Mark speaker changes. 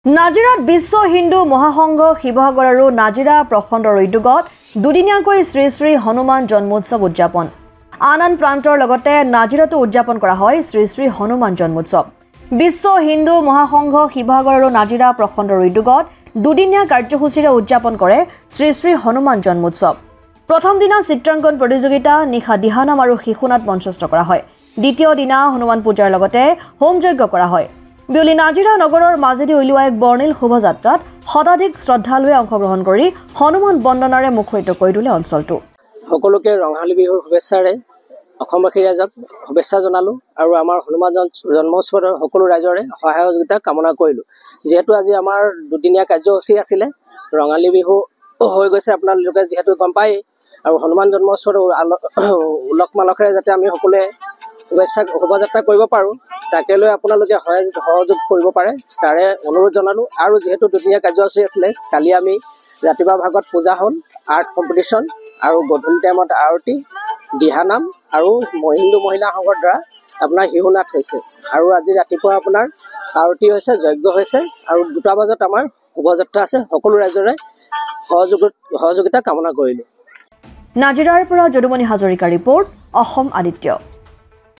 Speaker 1: নাজিৰাত বিশ্ব হিন্দু মহাসংঘ শিৱসাগৰ আৰু নাজিৰা প্ৰখণ্ডৰ উদ্যোগত দুদিনীয়াকৈ শ্ৰী শ্ৰী হনুমান জন্মোৎসৱ উদযাপন আন প্ৰান্তৰ লগতে নাজিৰাতো উদযাপন কৰা হয় শ্ৰী শ্ৰী হনুমান জন্মোৎসৱ বিশ্ব হিন্দু মহাসংঘ শিৱসাগৰ আৰু নাজিৰা প্ৰখণ্ডৰ উদ্যোগত দুদিনীয়া কাৰ্যসূচীৰে উদযাপন কৰে শ্ৰী শ্ৰী হনুমান জন্মোৎসৱ প্ৰথম দিনা চিত্ৰাংকন প্ৰতিযোগিতা নিশা দিহানাম আৰু শিশুনাট মঞ্চস্থ কৰা হয় দ্বিতীয় দিনা হনুমান পূজাৰ লগতে হোম যজ্ঞ কৰা হয় বিয়লি নাজিৰা নগৰৰ মাজেদি উলিওৱা এক বৰ্ণিল শোভাযাত্ৰাত শতাধিক শ্ৰদ্ধালুৱে অংশগ্ৰহণ কৰি হনুমান বন্দনাৰে মুখৰিত কৰি তোলে অঞ্চলটো
Speaker 2: সকলোকে ৰঙালী বিহুৰ শুভেচ্ছাৰে অসমবাসী ৰাইজক শুভেচ্ছা জনালো আৰু আমাৰ হনুমান জন্মোৎসৱৰ সকলো ৰাইজৰে সহায় সহযোগিতা কামনা কৰিলো যেহেতু আজি আমাৰ দুদিনীয়া কাৰ্যসূচী আছিলে ৰঙালী বিহু হৈ গৈছে আপোনালোকে যেহেতু গম পায় আৰু হনুমান জন্মোৎসৱৰ উলক মালকেৰে যাতে আমি সকলোৱে শোভাযাত্ৰা কৰিব পাৰো তাকে লৈ আপোনালোকে সহযোগ কৰিব পাৰে তাৰে অনুৰোধ জনালো আৰু যেহেতু দুদিনীয়া কাৰ্যসূচী আছিলে কালি আমি ৰাতিপুৱা ভাগত পূজা হ'ল আৰ্ট কম্পিটিশ্যন আৰু গধূলি টাইমত আৰতি দিহানাম আৰু হিন্দু মহিলা সংঘৰ দ্বাৰা আপোনাৰ শিশুনাট হৈছে আৰু আজি ৰাতিপুৱা আপোনাৰ আৰতি হৈছে যজ্ঞ হৈছে আৰু 2টা বজাত আমাৰ শোভাযাত্ৰা আছে সকলো ৰাইজৰে সহযোগিতা কামনা কৰিলো
Speaker 1: নাজিৰাৰ পৰা যদুমণি হাজৰিকা ৰিপৰ্ট অসম আদিত্য।